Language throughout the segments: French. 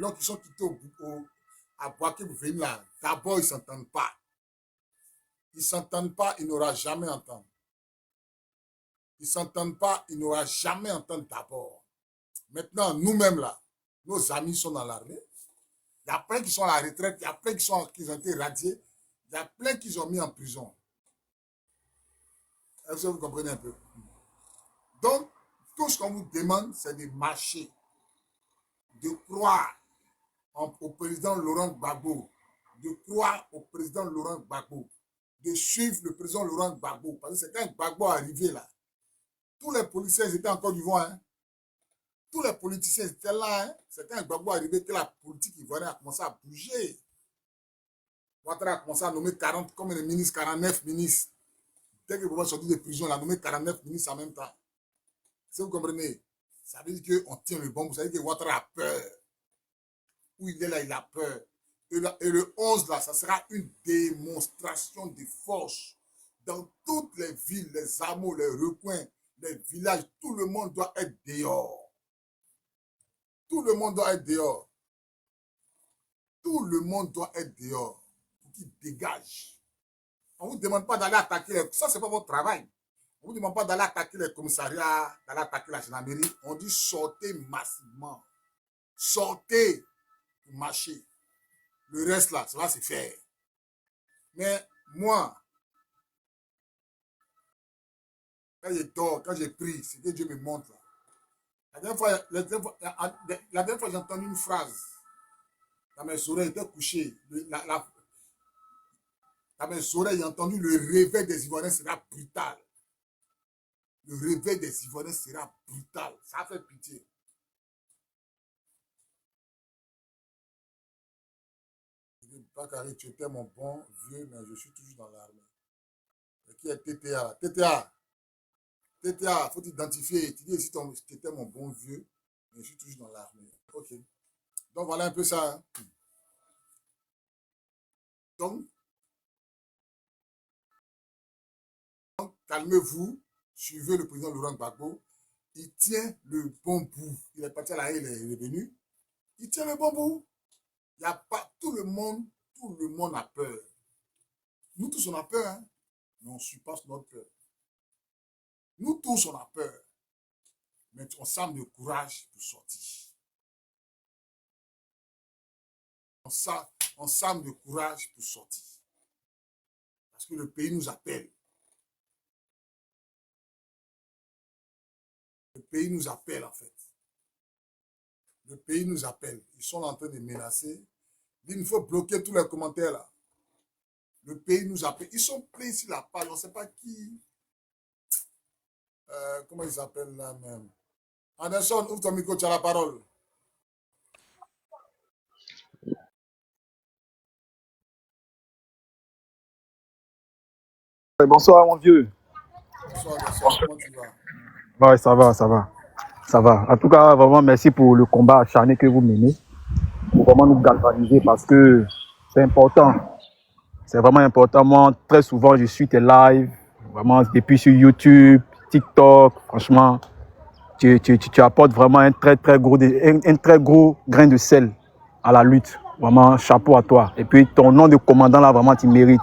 gens qui sont quittés à Boaké pour venir là, d'abord, ils ne s'entendent pas. Ils ne s'entendent pas, ils n'auront jamais entendre. Ils ne s'entendent pas, ils n'auront jamais entendre d'abord. Maintenant, nous-mêmes là, nos amis sont dans l'armée. Il y a plein qui sont à la retraite, il y a plein qui ont été radiés, il y a plein qui ont mis en prison. Est-ce que vous comprenez un peu? Donc, tout ce qu'on vous demande, c'est de marcher, de croire au président Laurent Gbagbo, de croire au président Laurent Gbagbo, de suivre le président Laurent Gbagbo. Parce que c'est quand Gbagbo est arrivé là, tous les policiers étaient en Côte d'Ivoire. Hein? Tous les politiciens étaient là. Hein? C'est quand Gbagbo est arrivé que la politique ivoirienne a commencé à bouger. Ouattara a commencé à nommer 40, comme les ministres, 49 ministres. Dès que Gbagbo est sorti de prison, il a nommé 49 ministres en même temps. Si vous comprenez, ça veut dire qu'on tient le bon bout. Ça veut dire que Ouattara a peur. Où il est là, il a peur. Et le 11 là, ça sera une démonstration de force. Dans toutes les villes, les hameaux, les recoins, les villages, tout le monde doit être dehors. Tout le monde doit être dehors. Tout le monde doit être dehors. Pour qu'il dégage. On ne vous demande pas d'aller attaquer les... Ça, ce n'est pas votre travail. On ne vous demande pas d'aller attaquer les commissariats, d'aller attaquer la gendarmerie. On dit sortez massivement. Sortez pour marcher. Le reste là, ça va se faire. Mais moi, quand je dors, quand j'ai pris, c'est que Dieu me montre là. La dernière fois j'ai entendu une phrase. Dans mes oreilles, j'étais couché. Dans mes oreilles, j'ai entendu le réveil des Ivoiriens sera brutal. Le réveil des Ivoiriens sera brutal. Ça fait pitié. Pas carré, tu étais mon bon vieux, mais je suis toujours dans l'armée. Qui est TTA? TTA, TTA, il faut t'identifier. Tu dis ici, tu étais mon bon vieux, mais je suis toujours dans l'armée. Ok. Donc voilà un peu ça. Hein. Donc, calmez-vous, suivez le président Laurent Gbagbo. Il tient le bon bout. Il est parti à la haie, il est revenu. Il tient le bon bout. Il n'y a pas tout le monde a peur. Nous tous on a peur, hein? Mais on surpasse notre peur. Nous tous on a peur. Mais on s'arme de courage pour sortir. On s'arme de courage pour sortir. Parce que le pays nous appelle. Le pays nous appelle en fait. Le pays nous appelle. Ils sont en train de menacer. Il faut bloquer tous les commentaires là. Le pays nous appelle. Ils sont pleins sur la page. On ne sait pas qui. Comment ils s'appellent là même. Anderson, ouvre ton micro, tu as la parole. Bonsoir mon vieux. Bonsoir, comment tu vas? Ouais, ça va, ça va. Ça va. En tout cas, vraiment merci pour le combat acharné que vous menez. Pour vraiment nous galvaniser parce que c'est important. C'est vraiment important. Moi, très souvent, je suis tes lives. Vraiment, depuis sur YouTube, TikTok. Franchement, tu apportes vraiment un très gros grain de sel à la lutte. Vraiment, chapeau à toi. Et puis, ton nom de commandant, là, vraiment, tu mérites.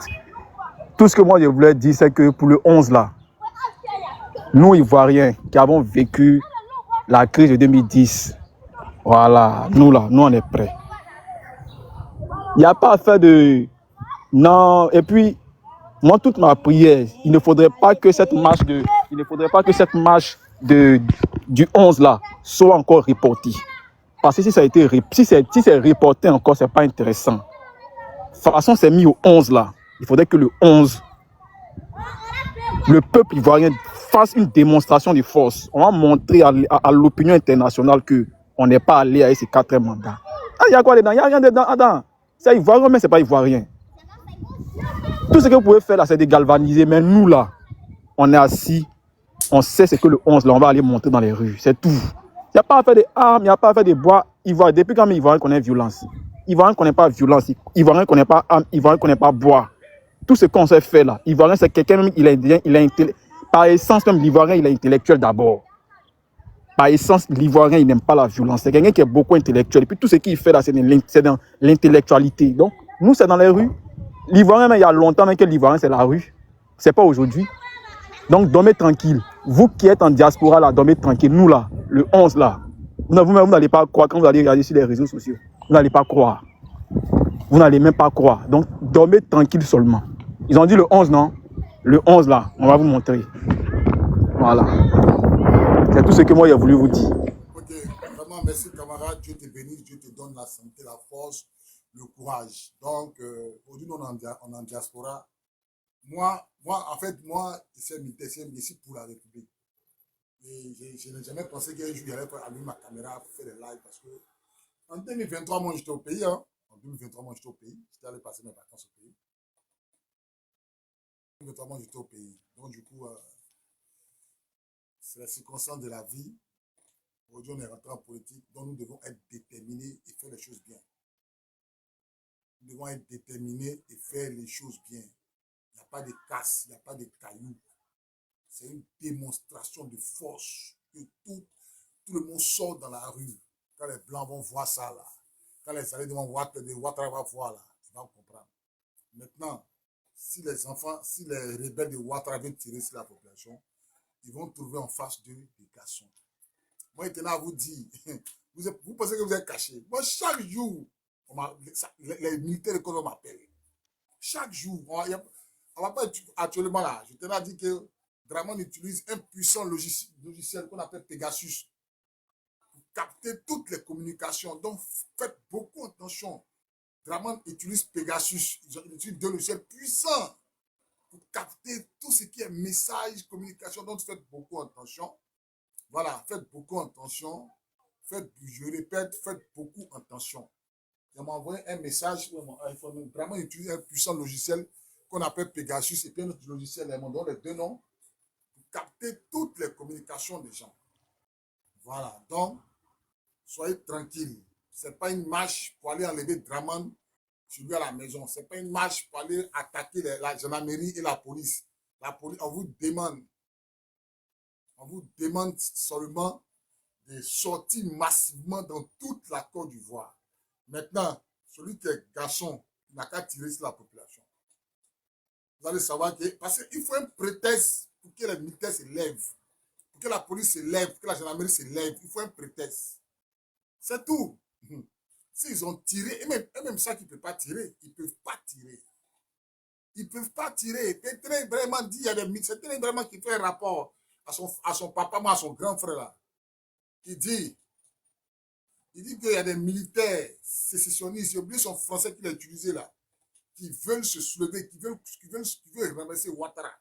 Tout ce que moi, je voulais dire, c'est que pour le 11, là, nous, Ivoiriens, qui avons vécu la crise de 2010, voilà, nous, là, nous, on est prêts. Il n'y a pas à faire de... Non, et puis, moi, toute ma prière, il ne faudrait pas que cette marche du 11, là, soit encore reportée. Parce que si c'est reporté encore, ce n'est pas intéressant. De toute façon, c'est mis au 11, là. Il faudrait que le 11, le peuple ivoirien fasse une démonstration de force. On va montrer à l'opinion internationale qu'on n'est pas allé à ces 4 mandats. Ah, il y a quoi dedans? Il n'y a rien dedans. Attends, c'est ivoirien, mais ce n'est pas ivoirien. Tout ce que vous pouvez faire là, c'est de galvaniser. Mais nous là, on est assis, on sait ce que le 11 là, on va aller monter dans les rues. C'est tout. Il n'y a pas à faire des armes, il n'y a pas à faire des bois. Depuis quand Ivoirien connaît violence? Ivoirien ne connaît pas violence, Ivoirien ne connaît pas armes, Ivoirien ne connaît pas bois. Tout ce qu'on s'est fait là, Ivoirien c'est quelqu'un même, par essence même l'Ivoirien, il est intellectuel d'abord. par essence, l'Ivoirien, il n'aime pas la violence. C'est quelqu'un qui est beaucoup intellectuel. Et puis tout ce qu'il fait là, c'est dans l'intellectualité. Donc, nous, c'est dans les rues. L'Ivoirien, il y a longtemps même que l'Ivoirien, c'est la rue. C'est pas aujourd'hui. Donc, dormez tranquille. Vous qui êtes en diaspora, là, dormez tranquille. Nous, là, le 11, là, vous-même, vous n'allez pas croire quand vous allez regarder sur les réseaux sociaux. Vous n'allez pas croire. Vous n'allez même pas croire. Donc, dormez tranquille seulement. Ils ont dit le 11, non? Le 11, là, on va vous montrer. Voilà. C'est tout ce que moi, j'ai voulu vous dire. Ok, vraiment, merci camarade. Dieu te bénisse, Dieu te donne la santé, la force, le courage. Donc, aujourd'hui, on est en diaspora. En fait, moi, c'est ici pour la République. Et je n'ai jamais pensé qu'un jour, j'allais allumer ma caméra pour faire des lives parce que en 2023, moi, j'étais au pays. Hein. En 2023, moi, j'étais au pays. J'étais allé passer mes vacances au pays. En 2023, moi, j'étais au pays. Donc, du coup, c'est la circonstance de la vie. Aujourd'hui, on est rentré en politique, donc nous devons être déterminés et faire les choses bien. Nous devons être déterminés et faire les choses bien. Il n'y a pas de casse, il n'y a pas de cailloux. C'est une démonstration de force que tout le monde sort dans la rue. Quand les Blancs vont voir ça, là, quand les Alliés vont voir, les Ouattara vont voir, là, ils vont comprendre. Maintenant, si les enfants, si les rebelles de Ouattara viennent tirer sur la population, ils vont trouver en face d'eux des garçons. Moi, maintenant, à vous dire, vous pensez que vous êtes caché. Moi, chaque jour, les militaires de Congo m'appellent. Chaque jour, on va pas actuellement là. Je tenais à dire que Draman utilise un puissant logiciel qu'on appelle Pegasus pour capter toutes les communications. Donc, faites beaucoup attention. Draman utilise Pegasus. Ils utilisent deux logiciels puissants pour capter tout ce qui est message, communication. Donc, faites beaucoup attention. Voilà, faites beaucoup attention. Je répète, faites beaucoup attention. Il m'a envoyé un message sur mon iPhone. Vraiment, il utilise un puissant logiciel qu'on appelle Pegasus et puis un autre logiciel, ils m'ont donné les deux noms pour capter toutes les communications des gens. Voilà, donc, soyez tranquilles. Ce n'est pas une marche pour aller enlever Draman chez lui à la maison. Ce n'est pas une marche pour aller attaquer la gendarmerie et la police. La police, on vous demande seulement de sortir massivement dans toute la Côte d'Ivoire. Maintenant, celui qui est garçon, il n'a qu'à tirer sur la population. Vous allez savoir que, parce qu'il faut un prétexte pour que les militaires se lèvent, pour que la police se lève, pour que la gendarmerie se lève. Il faut un prétexte. C'est tout. S'ils ont tiré, et même ça qu'ils ne peuvent pas tirer, ils ne peuvent pas tirer. Ils ne peuvent pas tirer. Tétrin vraiment dit, il y a des militaires, c'est Tétrin vraiment qui fait un rapport à son papa, à son grand frère là. Il dit qu'il y a des militaires sécessionnistes, j'ai oublié son français qu'il a utilisé là, qui veulent se soulever, qui veulent renverser Ouattara.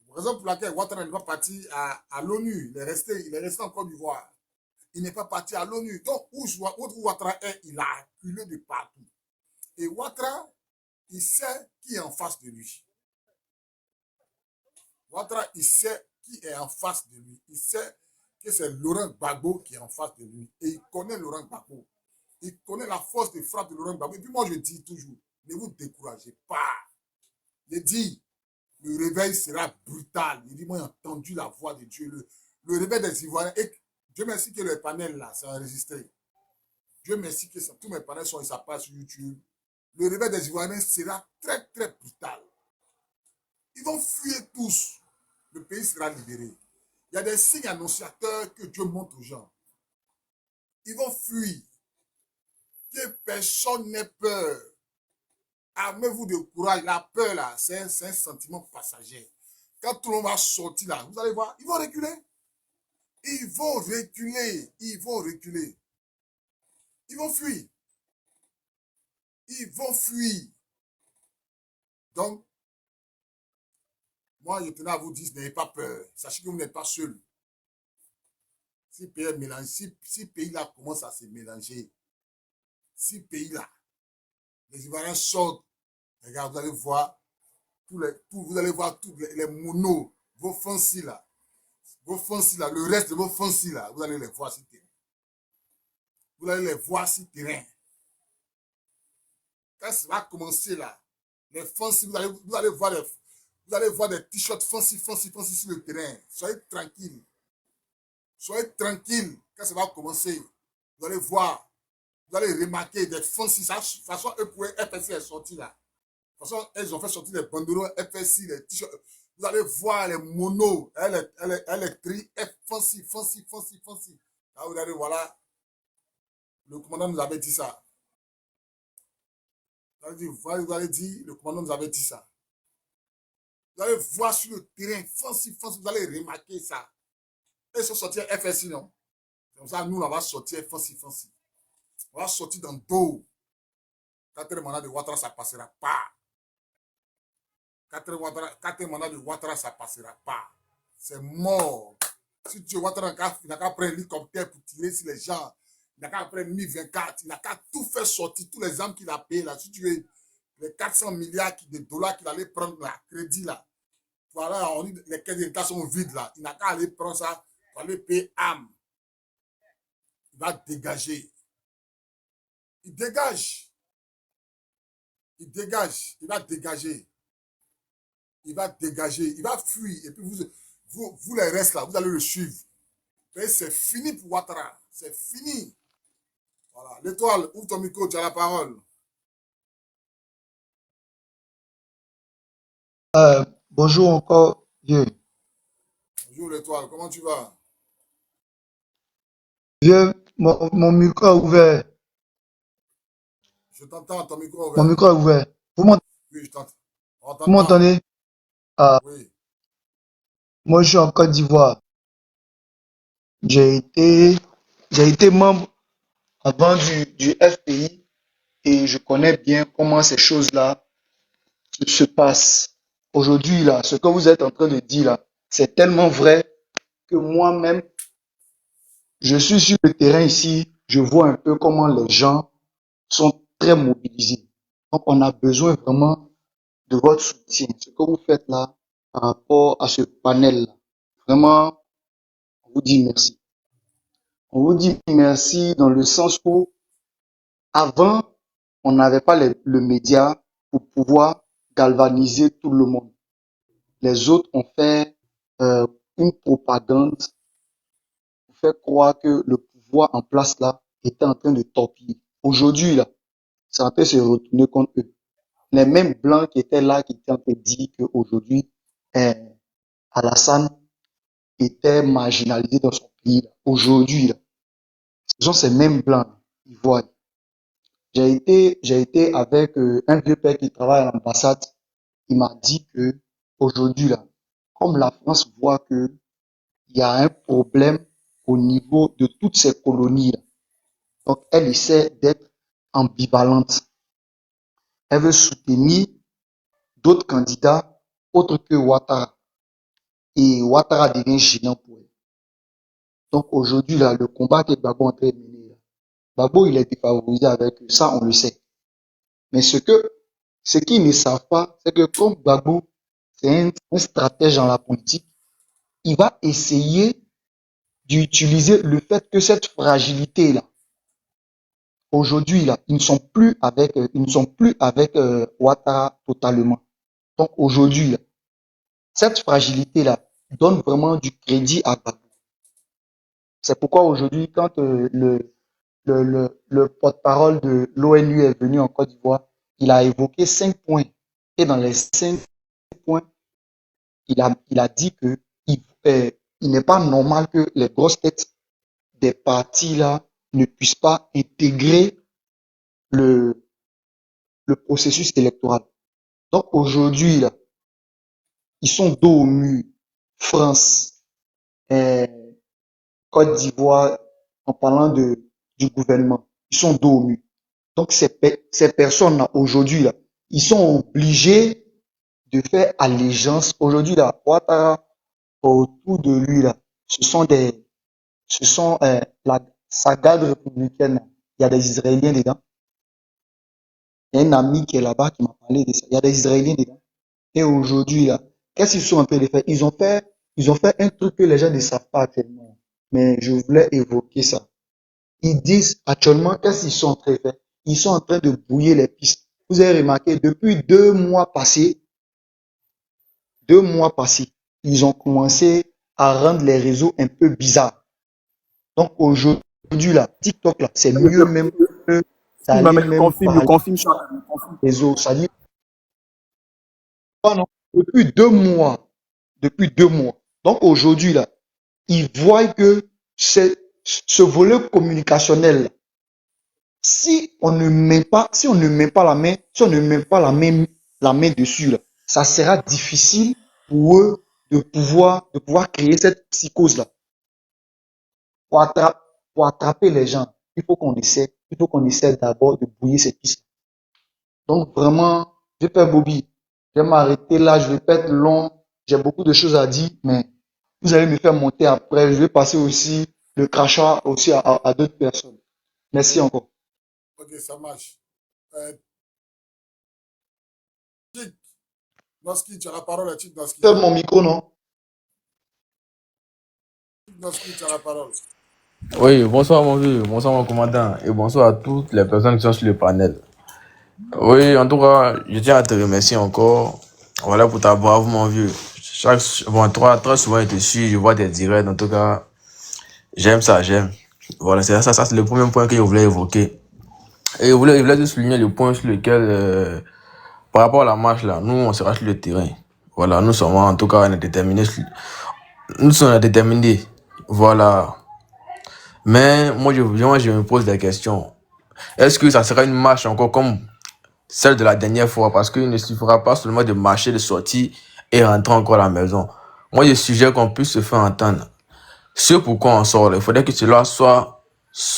La raison pour laquelle Ouattara n'est pas parti à l'ONU, il est resté en Côte d'Ivoire. Il n'est pas parti à l'ONU. Donc, où Ouattara est, il a acculé de partout. Et Ouattara, il sait qui est en face de lui. Ouattara, il sait qui est en face de lui. Il sait que c'est Laurent Gbagbo qui est en face de lui. Et il connaît Laurent Gbagbo. Il connaît la force de frappe de Laurent Gbagbo. Et puis moi, je dis toujours, ne vous découragez pas. Je dis, le réveil sera brutal. Il dit, moi, j'ai entendu la voix de Dieu. Le réveil des Ivoiriens. Et Dieu merci que le panel là, c'est enregistré. Dieu merci que tous mes panels sont ça passe sur YouTube. Le réveil des Ivoiriens sera très, très brutal. Ils vont fuir tous. Le pays sera libéré. Il y a des signes annonciateurs que Dieu montre aux gens. Ils vont fuir. Que personne n'ait peur. Armez-vous de courage. La peur, là, c'est un sentiment passager. Quand tout le monde va sortir, là, vous allez voir, ils vont reculer. Ils vont reculer. Ils vont reculer. Ils vont fuir. Ils vont fuir. Donc, moi, je tenais à vous dire, n'ayez pas peur. Sachez que vous n'êtes pas seul. Si le pays-là commence à se mélanger, si le pays-là, les Ivoiriens sortent, regarde, vous allez voir, vous allez voir tous les monos, vos fancy là, le reste de vos fancy là, vous allez les voir sur terrain. Vous allez les voir sur terrain. Quand ça va commencer là, les fancy, vous allez voir des t-shirts fancy sur le terrain. Soyez tranquille. Soyez tranquille quand ça va commencer. Vous allez voir, vous allez remarquer des FONSI. De toute façon, eux, pour FSI est sorti là. De toute façon, elles ont fait sortir les banderoles FSI, les t-shirts. Vous allez voir les monos, électriques, FONSI, FONSI, FONSI, FONSI. Là, vous allez, voilà, le commandant nous avait dit ça. Vous allez dire, le commandant nous avait dit ça. Vous allez voir sur le terrain, FONSI, FONSI, vous allez remarquer ça. Ils sont sortis FSI, non? Comme ça, nous, on va sortir FONSI, FONSI. On va sortir dans le dos. 4 mandats de Ouattara, ça ne passera pas. 4 mandats de Ouattara, ça ne passera pas. C'est mort. Si tu Ouattara il n'a qu'à prendre un hélicoptère pour tirer sur les gens. Il n'a qu'à prendre Mi-24. Il n'a qu'à tout faire sortir, tous les armes qu'il a payés là. Si tu veux, les 400 milliards de dollars qu'il allait prendre là, crédit là. Voilà, on dit les caisses d'État sont vides là. Il n'a qu'à aller prendre ça pour aller payer âme. Il va dégager. Il dégage. Il dégage. Il va dégager. Il va dégager. Il va fuir. Et puis vous les restes là, vous allez le suivre. Et c'est fini pour Ouattara. C'est fini. Voilà. L'étoile, ouvre ton micro, tu as la parole. Bonjour encore, vieux. Bonjour l'étoile, comment tu vas? Vieux, mon micro est ouvert. Je t'entends, ton micro Mon ouvert. micro est ouvert. Oui, je t'entends. On Vous t'entend. m'entendez? Ah, Oui. moi, je suis en Côte d'Ivoire. J'ai été membre avant du FPI et je connais bien comment ces choses-là se passent. Aujourd'hui, là, ce que vous êtes en train de dire, là, c'est tellement vrai que moi-même, je suis sur le terrain ici, je vois un peu comment les gens sont très mobilisés. Donc, on a besoin vraiment de votre soutien. Ce que vous faites là, par rapport à ce panel-là, vraiment, on vous dit merci. On vous dit merci dans le sens où, avant, on n'avait pas le média pour pouvoir galvaniser tout le monde. Les autres ont fait une propagande pour faire croire que le pouvoir en place là était en train de torpiller. Aujourd'hui, là, c'est en train de se retourner contre eux. Les mêmes blancs qui étaient là, qui étaient en train de dire qu'aujourd'hui, Alassane était marginalisé dans son pays. Aujourd'hui, là, ce sont ces mêmes blancs ivoiriens. J'ai été avec un vieux père qui travaille à l'ambassade. Il m'a dit que aujourd'hui, là, comme la France voit que il y a un problème au niveau de toutes ces colonies, là, donc elle essaie d'être ambivalente. Elle veut soutenir d'autres candidats autres que Ouattara. Et Ouattara devient gênant pour elle. Donc aujourd'hui, là, le combat que Gbagbo est en train de mener, là, Gbagbo, il a été favorisé avec eux, ça on le sait. Mais ce qu'ils ne savent pas, c'est que comme Gbagbo, c'est un stratège dans la politique, il va essayer d'utiliser le fait que cette fragilité-là, aujourd'hui, là, ils ne sont plus avec Ouattara totalement. Donc aujourd'hui, là, cette fragilité-là donne vraiment du crédit à Gbagbo. C'est pourquoi aujourd'hui, quand le porte-parole de l'ONU est venu en Côte d'Ivoire, il a évoqué 5 points. Et dans les 5 points, il a dit que il n'est pas normal que les grosses têtes des partis là ne puissent pas intégrer le, le processus électoral. Donc aujourd'hui, là, ils sont dos au mur. France, euh, Côte d'Ivoire, en parlant du gouvernement, ils sont dos au mur. Donc ces personnes-là, aujourd'hui, là, ils sont obligés de faire allégeance. Aujourd'hui, là, Ouattara, autour de lui, là, ce sont sa garde républicaine. Il y a des Israéliens dedans. Il y a un ami qui est là-bas qui m'a parlé de ça. Il y a des Israéliens dedans. Et aujourd'hui, là, qu'est-ce qu'ils sont en train de faire? Ils ont fait un truc que les gens ne savent pas actuellement. Mais je voulais évoquer ça. Ils disent actuellement, qu'est-ce qu'ils sont en train de faire? Ils sont en train de brouiller les pistes. Vous avez remarqué, depuis 2 mois passés, ils ont commencé à rendre les réseaux un peu bizarres. Donc aujourd'hui, là, TikTok, là, c'est mieux même que Non, d'aller mais même je parler confirme, Charles, je confirme. des autres. C'est-à-dire, non, depuis 2 mois, depuis 2 mois. Donc aujourd'hui, là, ils voient que ce volet communicationnel, si on ne met pas, si on ne met pas la main, si on ne met pas la main dessus, là, ça sera difficile pour eux de pouvoir créer cette psychose-là. Pour attraper, pour attraper les gens, il faut qu'on essaie d'abord de brouiller cette piste. Donc vraiment, je vais faire Bobby. Je vais m'arrêter là, je vais pas être long. J'ai beaucoup de choses à dire, mais vous allez me faire monter après. Je vais passer aussi le crachat aussi à d'autres personnes. Merci encore. Ok, ça marche. Chick Noski, tu as la parole, Chick Noski. Ferme mon micro, non? Chick Noski, tu as la parole. Oui, bonsoir mon vieux, bonsoir mon commandant et bonsoir à toutes les personnes qui sont sur le panel. Oui, en tout cas, je tiens à te remercier encore. Voilà pour ta brave mon vieux. Bon, toi, très souvent je te suis, je vois tes directs. En tout cas, j'aime ça, j'aime. Voilà, ça c'est le premier point que je voulais évoquer. Et je voulais juste souligner le point sur lequel, par rapport à la marche là, nous on sera sur le terrain. Voilà, nous sommes en tout cas on est déterminés. Nous sommes déterminés. Voilà. Mais moi je me pose des questions. Est-ce que ça sera une marche encore comme celle de la dernière fois? Parce qu'il ne suffira pas seulement de marcher, de sortir et rentrer encore à la maison. Moi, je suggère qu'on puisse se faire entendre. Ce pourquoi on sort, il faudrait que cela soit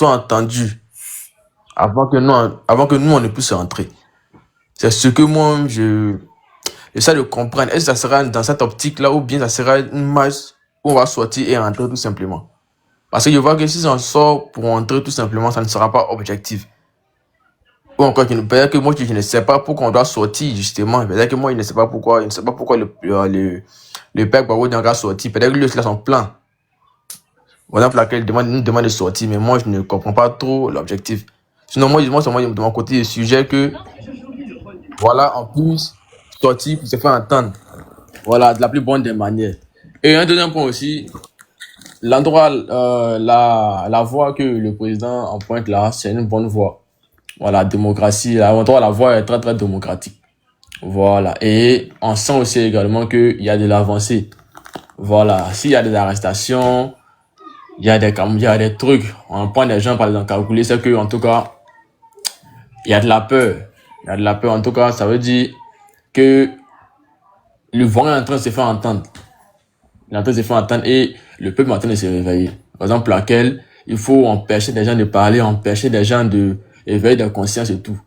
entendu avant que nous, on ne puisse rentrer. C'est ce que moi, j'essaie de comprendre. Est-ce que ça sera dans cette optique-là ou bien ça sera une marche où on va sortir et rentrer tout simplement? Parce que je vois que si on sort pour rentrer tout simplement, ça ne sera pas objectif. Ou encore, peut-être que moi, je ne sais pas pourquoi on doit sortir, justement. Peut-être que moi, je ne sais pas pourquoi, le père Gbagbo n'a pas sorti. Peut-être que lui, il a son plan. Par exemple, laquelle nous demande de sortir, mais moi, je ne comprends pas trop l'objectif. Sinon, moi, c'est moi, de mon côté, le sujet que, voilà, on puisse sortir pour se faire entendre. Voilà, de la plus bonne des manières. Et un deuxième point aussi, l'endroit, la voie que le président emprunte là, c'est une bonne voie. Voilà, démocratie, la voie est très, très démocratique. Voilà. Et on sent aussi également qu'il y a de l'avancée. Voilà. S'il y a des arrestations, il y a des trucs. On prend des gens par exemple calculer, c'est que, en tout cas, il y a de la peur. Il y a de la peur. En tout cas, ça veut dire que le vent est en train de se faire entendre. Il est en train de se faire entendre et le peuple est en train de se réveiller. Par exemple, laquelle il faut empêcher des gens de parler, empêcher des gens de éveiller de conscience et tout.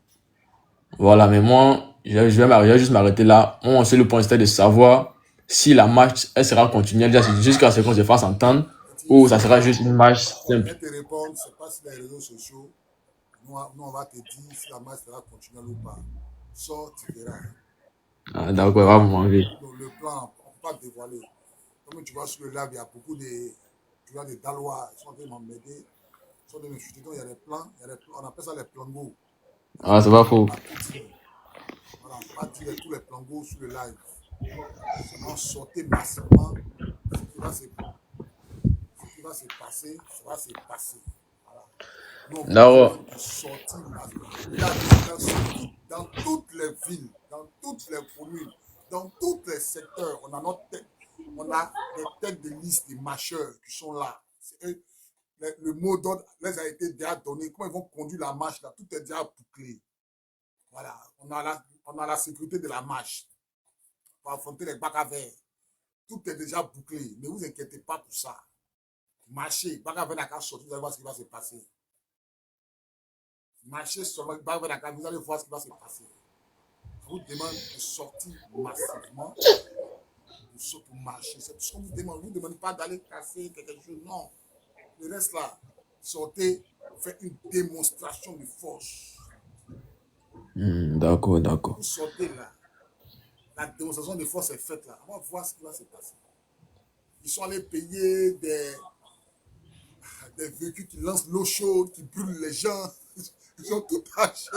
Voilà, mais moi, je vais juste m'arrêter là. Mon seul point, c'était de savoir si la marche, elle sera continuelle jusqu'à ce qu'on se fasse entendre ou ça sera juste une marche Je simple. vais te répondre, c'est pas sur les réseaux sociaux. Nous, on va te dire si la marche sera continuelle ou pas. Sors, tu verras. Ah, d'accord, va vous manger. Donc, le plan, on ne peut pas dévoiler. Comme tu vois sur le live, il y a beaucoup de, tu vois, des Dalois, ils sont en train de m'aider. Ils sont en train de me chuter. Donc, il y a des plans, on appelle ça les plangos. Ah, c'est pas faux. On va tout dire. Voilà, on ne peut pas dire tous les plangos sur le live. Seulement sortez massivement. Ce qui va se, ce qui va se passer, ça va se passer. Voilà. Nous, on vous D'accord. demande de sortir massivement. Il y a des gens dans toutes les villes, dans toutes les communes, dans tous les secteurs. On a notre tête. On a des têtes de liste des marcheurs qui sont là. Eux, le mot d'ordre les a été déjà donné. Comment ils vont conduire la marche là? Tout est déjà bouclé. Voilà. On a la sécurité de la marche pour affronter les bacs à verre. Tout est déjà bouclé. Ne vous inquiétez pas pour ça. Marchez. Bac à verre n'a qu'à sortir. Vous allez voir ce qui va se passer. Marchez seulement. Bac à verre n'a qu'à. Vous allez voir ce qui va se passer. Je vous demande de sortir massivement pour marcher. C'est tout ce qu'on vous demande. On ne vous demande pas d'aller casser quelque chose. Non. Le reste là, sortez, faites une démonstration de force. D'accord, d'accord. Vous sortez là. La démonstration de force est faite là. On va voir ce qui va se passer. Ils sont allés payer des véhicules qui lancent l'eau chaude, qui brûlent les gens. Ils ont tout acheté.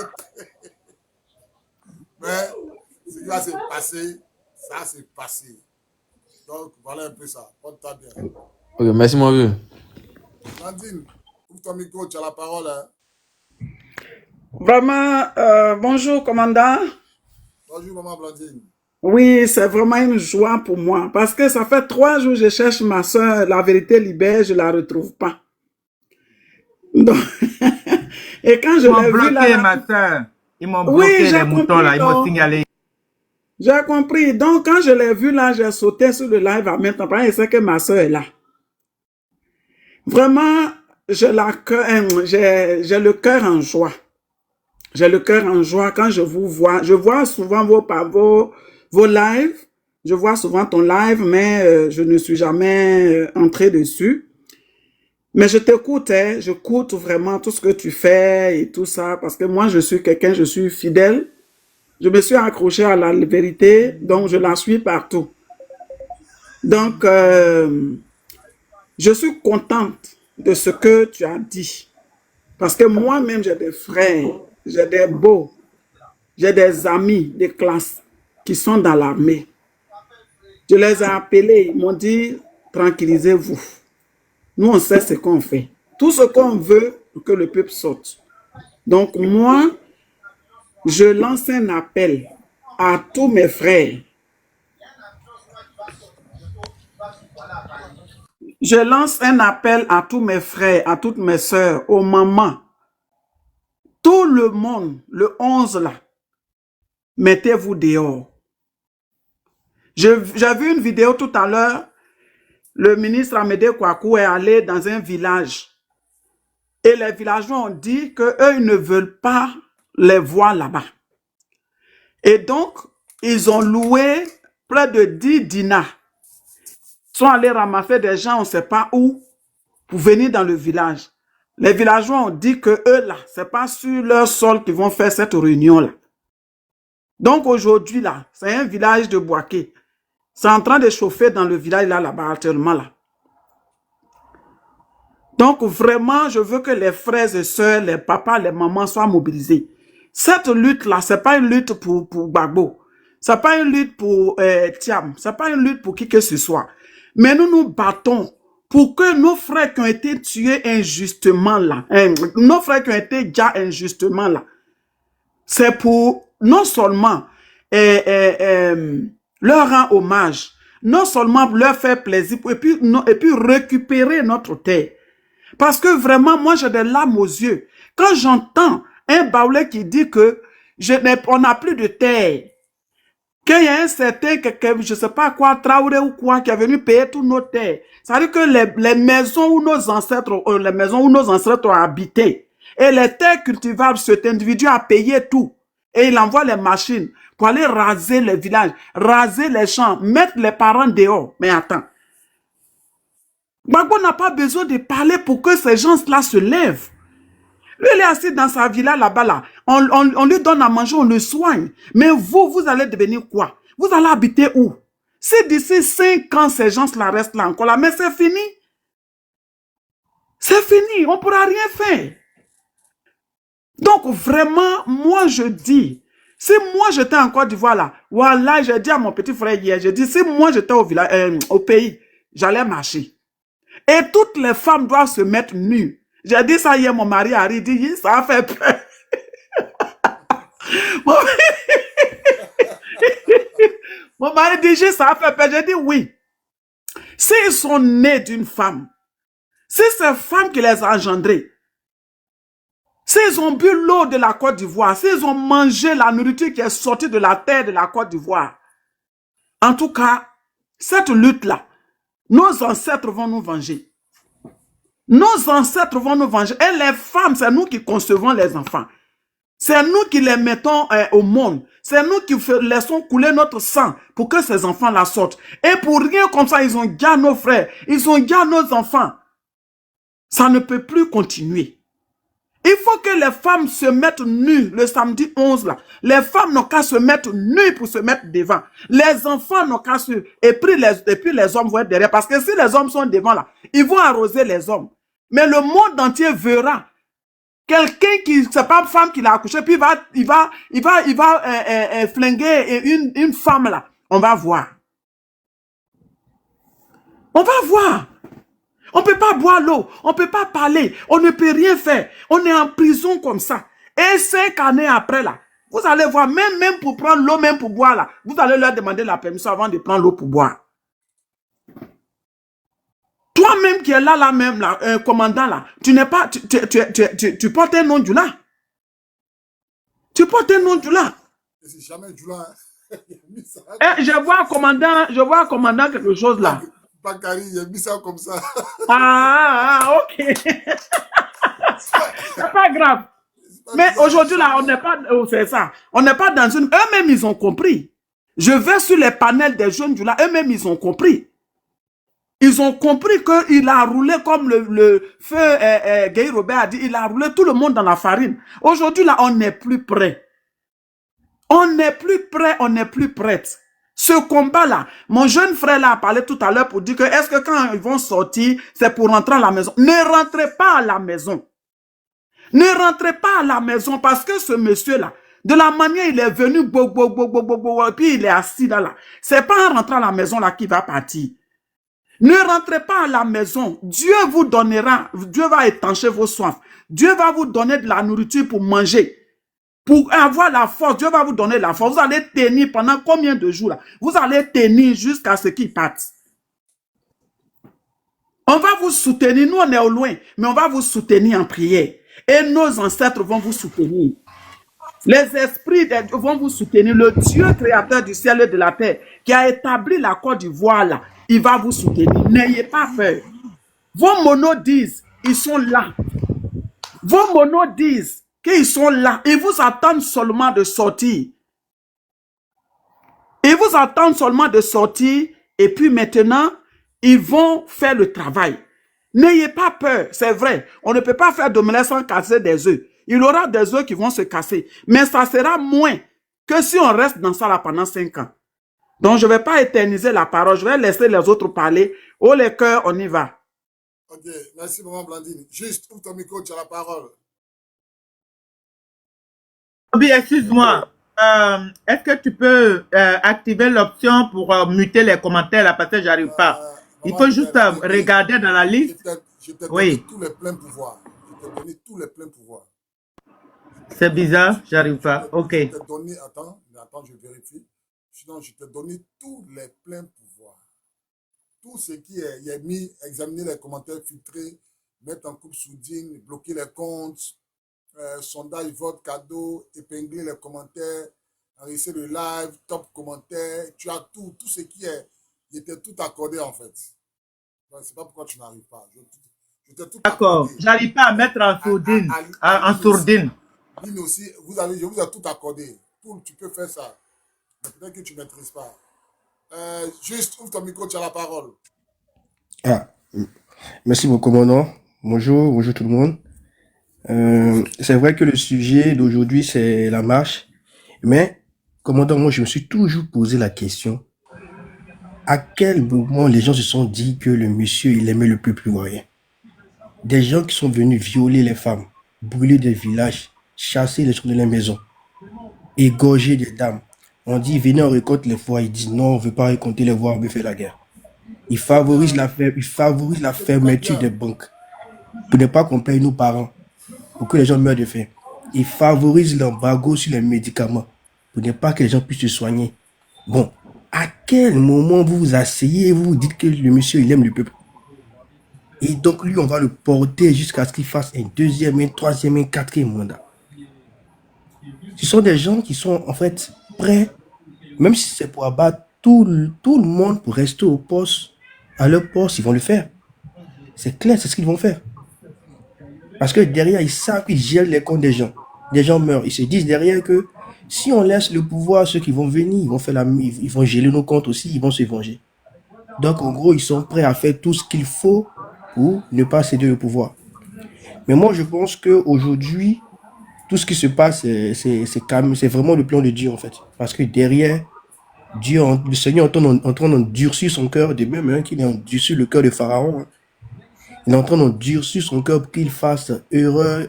Mais ce qui va se passer, ça s'est passé. Donc voilà un peu ça. Porte-toi bien. Ok, merci mon vieux. Blandine, ouvre ton micro, tu as la parole. Hein. Vraiment, bonjour, commandant. Bonjour, maman Blandine. Oui, c'est vraiment une joie pour moi parce que ça fait 3 jours que je cherche ma soeur. La vérité libère, je la retrouve pas. Donc, et quand je Ils m'ont l'ai vu bloqué, là, ma soeur. Ils m'ont oui, bloqué j'ai les moutons compris. là. Ils m'ont Donc, signalé. j'ai compris. Donc, quand je l'ai vu là, j'ai sauté sur le live en même temps. Parce que c'est que ma soeur est là. Vraiment, j'ai le cœur en joie. J'ai le cœur en joie quand je vous vois. Je vois souvent vos lives. Je vois souvent ton live, mais je ne suis jamais entré dessus. Mais je t'écoute, hein, j'écoute vraiment tout ce que tu fais et tout ça, parce que moi, je suis quelqu'un, je suis fidèle. Je me suis accroché à la vérité, donc je la suis partout. Donc, je suis contente de ce que tu as dit. Parce que moi-même, j'ai des frères, j'ai des beaux, j'ai des amis de classe qui sont dans l'armée. Je les ai appelés, ils m'ont dit, tranquillisez-vous. Nous, on sait ce qu'on fait. Tout ce qu'on veut, que le peuple sorte. Donc, moi, je lance un appel à tous mes frères. Je lance un appel à tous mes frères, à toutes mes sœurs, aux mamans. Tout le monde, le 11 là, mettez-vous dehors. J'ai vu une vidéo tout à l'heure. Le ministre Amédée Kouakou est allé dans un village. Et les villageois ont dit qu'eux, ils ne veulent pas les voir là-bas. Et donc, ils ont loué près de 10 dinars. Ils sont allés ramasser des gens, on ne sait pas où, pour venir dans le village. Les villageois ont dit que eux, là, ce n'est pas sur leur sol qu'ils vont faire cette réunion-là. Donc, aujourd'hui, là, c'est un village de Boaké. C'est en train de chauffer dans le village, là-bas, actuellement, là. Donc, vraiment, je veux que les frères et sœurs, les papas, les mamans soient mobilisés. Cette lutte-là, ce n'est pas une lutte pour Gbagbo. Ce n'est pas une lutte pour Thiam. Ce n'est pas une lutte pour qui que ce soit. Mais nous nous battons pour que nos frères qui ont été tués injustement là, nos frères qui ont été déjà injustement là, c'est pour non seulement leur rendre hommage, non seulement leur faire plaisir, et puis récupérer notre terre. Parce que vraiment, moi, j'ai des larmes aux yeux. Quand j'entends un Baoulé qui dit que on n'a plus de terre, qu'il y a un certain, je ne sais pas quoi, Traoré ou quoi, qui est venu payer toutes nos terres. Ça veut dire que les maisons où nos ancêtres ont habité, et les terres cultivables, cet individu a payé tout. Et il envoie les machines pour aller raser les villages, raser les champs, mettre les parents dehors. Mais attends. Gbagbo n'a pas besoin de parler pour que ces gens-là se lèvent. Lui, il est assis dans sa villa là-bas. Là. On lui donne à manger, on le soigne. Mais vous allez devenir quoi? Vous allez habiter où? Si d'ici 5 ans, ces gens-là restent là encore là, mais c'est fini. C'est fini, on ne pourra rien faire. Donc vraiment, moi je dis, si moi j'étais en Côte d'Ivoire là, voilà, j'ai dit à mon petit frère hier, j'ai dit, si moi j'étais au pays, j'allais marcher. Et toutes les femmes doivent se mettre nues. J'ai dit ça hier, mon mari a ri, dit, ça a fait peur. Mon mari dit, ça a fait peur. J'ai dit oui. S'ils sont nés d'une femme, si c'est femme qui les a engendrés, s'ils ont bu l'eau de la Côte d'Ivoire, s'ils ont mangé la nourriture qui est sortie de la terre de la Côte d'Ivoire, en tout cas, cette lutte-là, nos ancêtres vont nous venger. Nos ancêtres vont nous venger. Et les femmes, c'est nous qui concevons les enfants. C'est nous qui les mettons au monde. C'est nous qui laissons couler notre sang pour que ces enfants-là sortent. Et pour rien comme ça, ils ont gardé nos frères. Ils ont gardé nos enfants. Ça ne peut plus continuer. Il faut que les femmes se mettent nues le samedi 11 là. Les femmes n'ont qu'à se mettre nues pour se mettre devant. Les enfants n'ont qu'à se... Et puis les hommes vont être derrière. Parce que si les hommes sont devant là, ils vont arroser les hommes. Mais le monde entier verra quelqu'un qui, c'est pas une femme qui l'a accouché, puis il va flinguer une femme là. On va voir. On va voir. On ne peut pas boire l'eau, on ne peut pas parler, on ne peut rien faire. On est en prison comme ça. Et 5 années après, là, vous allez voir, même pour prendre l'eau, même pour boire, là, vous allez leur demander la permission avant de prendre l'eau pour boire. Toi-même qui es là même, là, commandant, là, tu n'es pas, tu portes un nom du là. Tu portes un nom du là. C'est jamais du là. Je vois un commandant quelque chose là. Bakary, il a mis ça comme ça. Ok. C'est pas grave. Mais aujourd'hui, là, on n'est pas, c'est ça. On n'est pas dans une, eux-mêmes, ils ont compris. Je vais sur les panels des jeunes du là, eux-mêmes, ils ont compris. Ils ont compris qu'il a roulé comme le feu Guy Robert a dit, il a roulé tout le monde dans la farine. Aujourd'hui, là, on n'est plus prêt. On n'est plus prêt, on n'est plus prête. Ce combat-là, mon jeune frère là a parlé tout à l'heure pour dire que est-ce que quand ils vont sortir, c'est pour rentrer à la maison. Ne rentrez pas à la maison. Ne rentrez pas à la maison parce que ce monsieur-là, de la manière il est venu, puis il est assis là. C'est pas en rentrant à la maison là qu'il va partir. Ne rentrez pas à la maison. Dieu vous donnera, Dieu va étancher vos soifs. Dieu va vous donner de la nourriture pour manger. Pour avoir la force, Dieu va vous donner la force. Vous allez tenir pendant combien de jours là? Vous allez tenir jusqu'à ce qu'il parte. On va vous soutenir. Nous, on est au loin, mais on va vous soutenir en prière. Et nos ancêtres vont vous soutenir. Les esprits vont vous soutenir. Le Dieu créateur du ciel et de la terre, qui a établi la Côte d'Ivoire là, il va vous soutenir. N'ayez pas peur. Vos monos disent, ils sont là. Vos monos disent qu'ils sont là. Ils vous attendent seulement de sortir. Ils vous attendent seulement de sortir. Et puis maintenant, ils vont faire le travail. N'ayez pas peur, c'est vrai. On ne peut pas faire d'omelette sans casser des œufs. Il y aura des œufs qui vont se casser. Mais ça sera moins que si on reste dans ça là pendant 5 ans. Donc, je ne vais pas éterniser la parole. Je vais laisser les autres parler. Oh les cœurs, on y va. Ok, merci maman Blandine. Juste, ouvre ton micro, tu as la parole. Bobby, excuse-moi. Est-ce que tu peux activer l'option pour muter les commentaires là parce que j'arrive pas. Il faut juste regarder dans la liste. Je t'ai donné Oui. tous les pleins pouvoirs. Je t'ai donné tous les pleins pouvoirs. C'est bizarre, j'arrive pas. Ok. Je t'ai donné, attends, je vérifie. Sinon, je t'ai donné tous les pleins pouvoirs. Tout ce qui est, il est mis, examiner les commentaires filtrés, mettre en coupe soudine, bloquer les comptes, sondage, vote, cadeau, épingler les commentaires, enregistrer le live, top commentaire. Tu as tout ce qui est, il était tout accordé en fait. C'est pas pourquoi tu n'arrives pas. Je t'ai tout D'accord. accordé. J'arrive pas à mettre en sourdine. En sourdine. Lynn aussi, je vous ai tout accordé. Tu peux faire ça. Mais peut-être que tu ne maîtrises pas. Juste, ouvre ton micro, tu as la parole. Merci mon commandant. Bonjour tout le monde. C'est vrai que le sujet d'aujourd'hui, c'est la marche. Mais, commandant, moi, je me suis toujours posé la question. À quel moment les gens se sont dit que le monsieur, il aimait le peuple ivoirien? Des gens qui sont venus violer les femmes, brûler des villages, chasser les gens de la maison, égorger des dames. On dit, venez, on récolte les voix. Il dit, non, on ne veut pas récolter les voix, on veut faire la guerre. Il favorise la fermeture des banques pour ne pas qu'on paye nos parents, pour que les gens meurent de faim. Il favorise l'embargo sur les médicaments pour ne pas que les gens puissent se soigner. Bon, à quel moment vous vous asseyez et vous dites que le monsieur, il aime le peuple? Et donc, lui, on va le porter jusqu'à ce qu'il fasse un deuxième, un troisième, un quatrième mandat. Ce sont des gens qui sont, en fait, prêts, même si c'est pour abattre tout le monde pour rester au poste, à leur poste, ils vont le faire. C'est clair, c'est ce qu'ils vont faire. Parce que derrière, ils savent qu'ils gèlent les comptes des gens. Des gens meurent. Ils se disent derrière que si on laisse le pouvoir à ceux qui vont venir, ils vont geler nos comptes aussi, ils vont se venger. Donc, en gros, ils sont prêts à faire tout ce qu'il faut pour ne pas céder le pouvoir. Mais moi, je pense qu'aujourd'hui, tout ce qui se passe, c'est vraiment le plan de Dieu, en fait. Parce que derrière, le Seigneur est en train d'endurcir son cœur, de même qu'il a endurci le cœur de Pharaon. Il est en train d'endurcir son cœur pour qu'il fasse erreur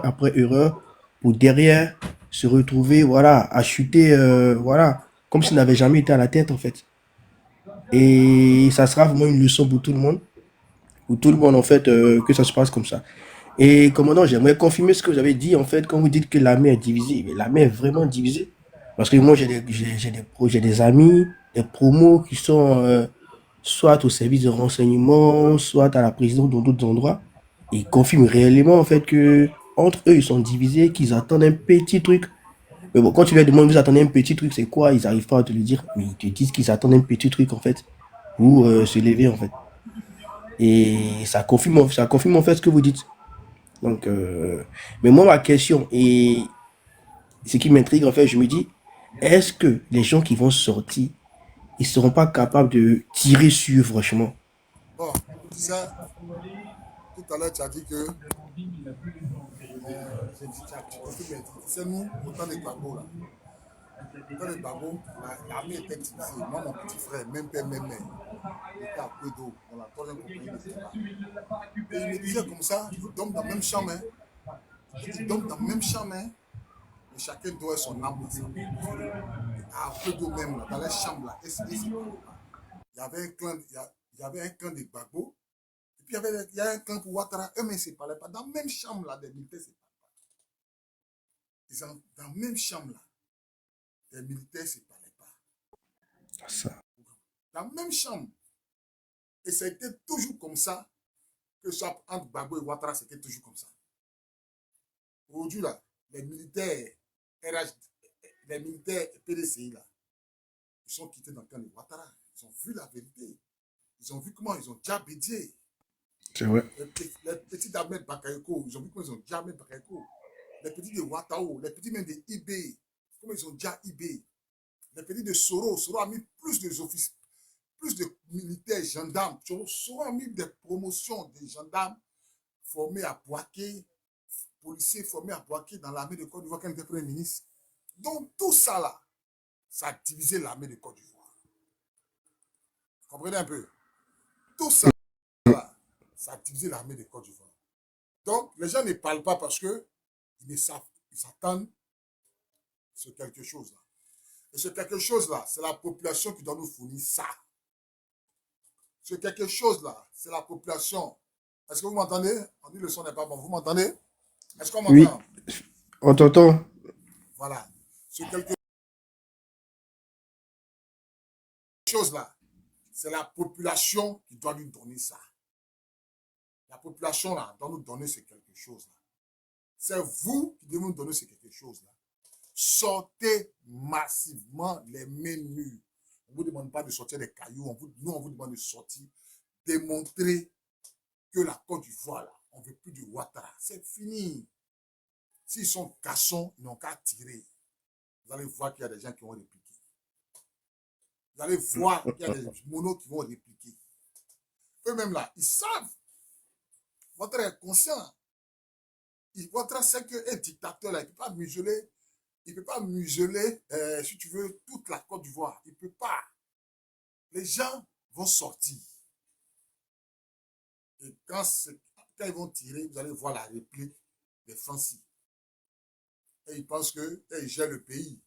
après erreur, pour derrière se retrouver, voilà, à chuter, voilà, comme s'il n'avait jamais été à la tête, en fait. Et ça sera vraiment une leçon pour tout le monde. pour tout le monde, en fait, que ça se passe comme ça. Et commandant, j'aimerais confirmer ce que vous avez dit, en fait, quand vous dites que l'armée est divisée. Mais l'armée est vraiment divisée. Parce que moi, j'ai des amis, des promos qui sont soit au service de renseignement, soit à la présidence dans d'autres endroits. Et ils confirment réellement, en fait, que entre eux, ils sont divisés, qu'ils attendent un petit truc. Mais bon, quand tu leur demandes, vous attendez un petit truc, c'est quoi? Ils n'arrivent pas à te le dire. Mais ils te disent qu'ils attendent un petit truc, en fait, pour se lever, en fait. Et ça confirme, en fait, ce que vous dites. Donc, mais moi, ma question, et ce qui m'intrigue, en fait, je me dis, est-ce que les gens qui vont sortir, ils seront pas capables de tirer sur, franchement? Bon, tu sais, tout à l'heure, tu as dit que, tu confirmes mes dires. Tu sais, nous, au temps des Gbagbo, là, au temps des Gbagbo, l'armée était divisée. Moi, mon petit frère, même père, même mère, il était à Kwedo, dans la troisième compagnie de combat. Et il me disait comme ça, ils dorment dans la même chambre, hein. Ils dorment dans la même chambre, hein. Mais chacun doit avoir son âme ensemble. À Kwedo même, là, dans les chambres, là, et c'est pas. Il y avait un clan, il y avait un clan de Gbagbo, et puis il y a un clan pour Ouattara. Eux, mais ils ne se parlaient pas. Dans la même chambre, là, des militaires, c'est pas. Ils sont dans la même chambre, là, des militaires ne se parlaient pas. Ça. Dans la même chambre. Et c'était toujours comme ça, que ça, entre Gbagbo et Ouattara, c'était toujours comme ça. Aujourd'hui, là, les militaires RH, les militaires PDCI, là, ils sont quittés dans le camp de Ouattara. Ils ont vu la vérité. Ils ont vu comment ils ont déjà bédié. C'est vrai. Les petits d'Ahmed Bakayoko, ils ont vu comment ils ont déjà Ahmed Bakayoko. Les petits de Ouattao, les petits même de IB, comment ils ont déjà IB. Les petits de Soro, Soro a mis plus de officiers, plus de militaires, gendarmes. Soro a mis des promotions des gendarmes formés à Boaké, policiers formés à Boaké dans l'armée de Côte d'Ivoire quand il était Premier ministre. Donc tout ça là, ça a divisé l'armée de Côte d'Ivoire. Vous comprenez un peu? Tout ça là, ça a divisé l'armée de Côte d'Ivoire. Donc les gens ne parlent pas parce que ils ne savent, ils s'attendent sur quelque chose là. Et ce quelque chose là, c'est la population qui doit nous fournir ça. Ce quelque chose là, c'est la population. Est-ce que vous m'entendez? On dit le son n'est pas bon. Vous m'entendez? Est-ce qu'on Oui, m'entend? on t'entend. Voilà. Ce quelque chose là, c'est la population qui doit nous donner ça. La population là doit nous donner ce quelque chose là. C'est vous qui devez nous donner ce quelque chose là. Sortez massivement les menus. On ne vous demande pas de sortir des cailloux. Nous, on vous demande de sortir. Démontrer que la Côte d'Ivoire, là, on ne veut plus de Ouattara. C'est fini. S'ils sont cassons, ils n'ont qu'à tirer. Vous allez voir qu'il y a des gens qui vont répliquer. Vous allez voir qu'il y a des monos qui vont répliquer. Eux-mêmes là, ils savent. Ouattara est conscient. Ouattara sait qu'un dictateur là, il ne peut pas museler. Il ne peut pas museler, si tu veux, toute la Côte d'Ivoire. Il ne peut pas. Les gens vont sortir. Et quand ils vont tirer, vous allez voir la réplique des Français. Et ils pensent qu'ils gèrent le pays.